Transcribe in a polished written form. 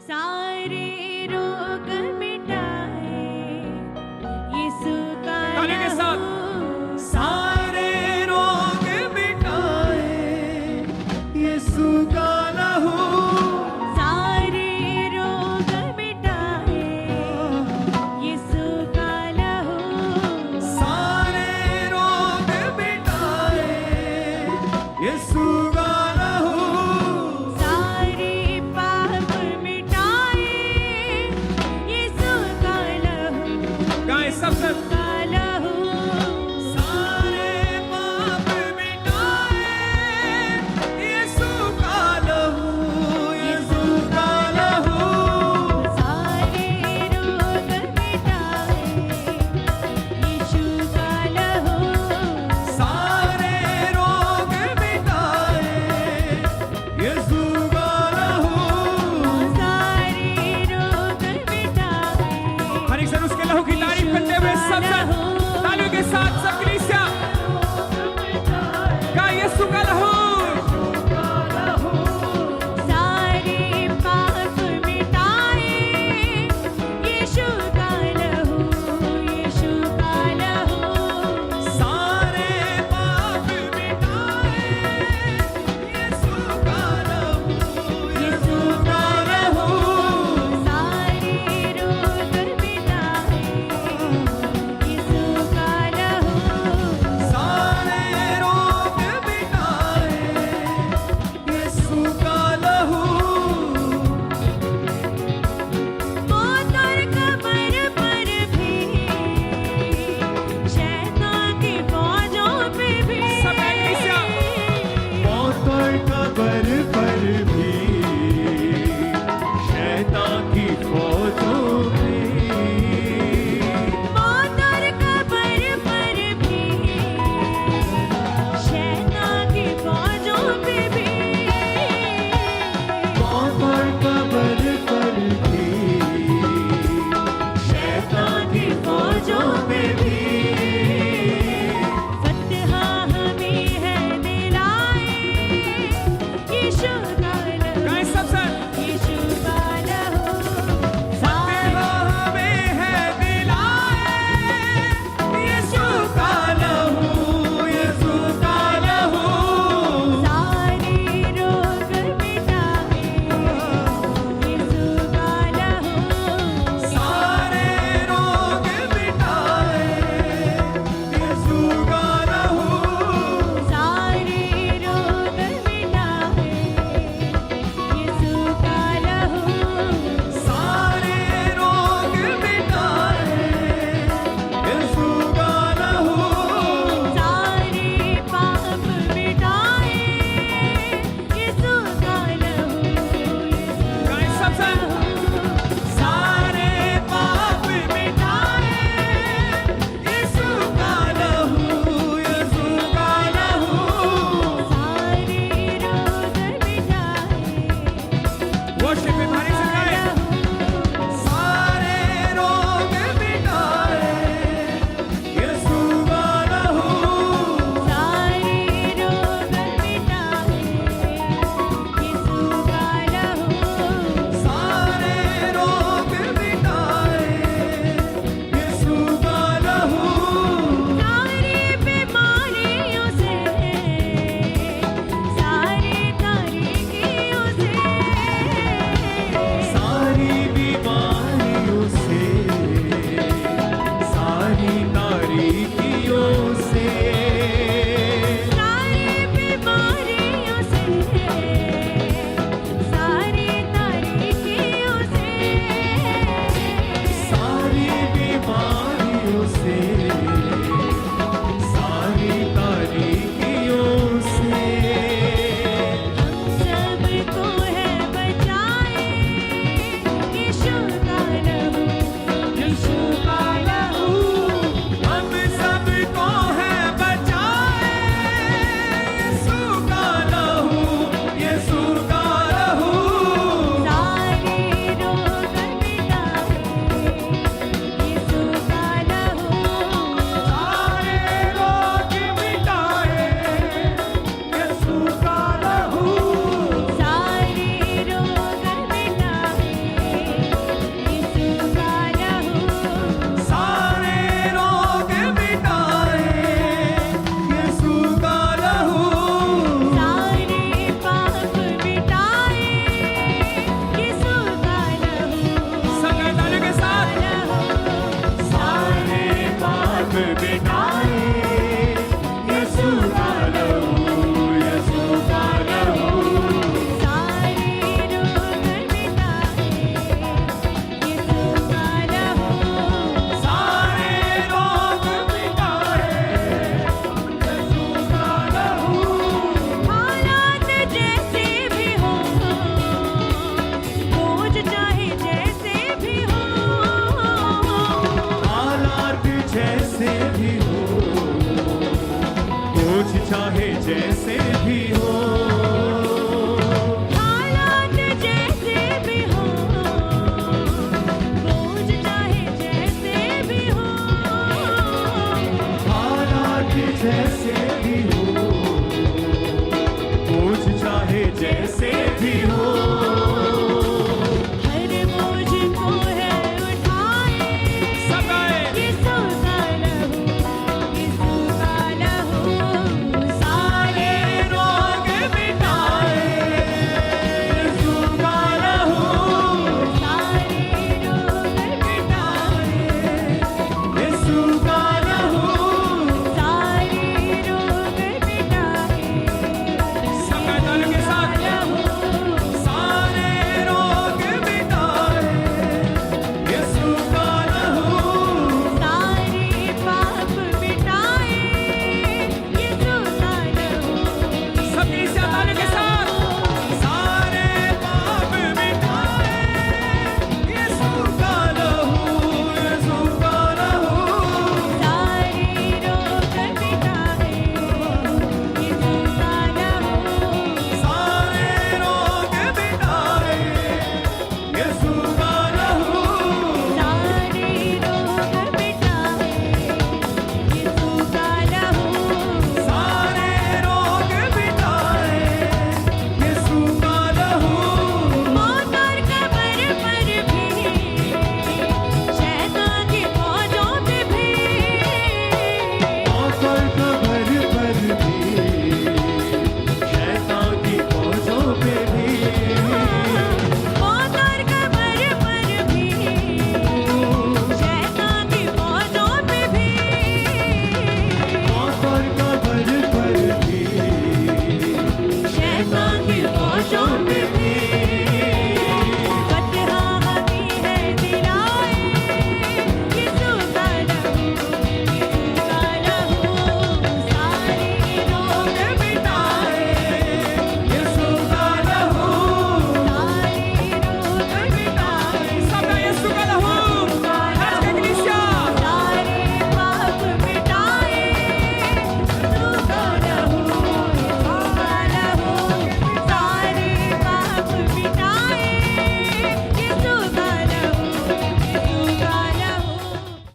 सारे रोग मिटाए यीशु का ताली के साथ। लहू। सारे रोग मिटाए यीशु का लहू। सारे रोग मिटाए यीशु का लहू। सारे रोग मिटाए यीशु का लहू। सारे पाप मिटाए यीशु का लहू। गाएं सब सब। का लहू। सारे पाप मिटाए यीशु का लहू। यीशु का लहू। सारे रोग मिटाए यीशु का लहू। सारे रोग मिटाए यीशु का लहू। सारे रोग मिटाए हर एक जन उसके लहू की तारीफ करते हुए सब सब तालियों के साथ सब कलीसिया का यीशु का लहू। सारे पाप मिटाए यीशु का लहू। यीशु का लहू। सारे पाप मिटाए यीशु का लहू। यीशु का लहू। सारे रोग मिटाए यीशु का लहू। सारे रोग मिटाए यीशु का लहू। मौत और कब्र पर भी शैतान की फौजों पे भी सब कलीसिया। मौत और कब्र पर भी शैतान की फौजों पे। मौत और कब्र पर भी शैतान की फौजों पे भी मौत और कब्र पर भी शैतान की फौजों पे भी। फतह हमें है दिलाए यीशु का लहू। गाएं सब सब। यीशु का लहू। जैसे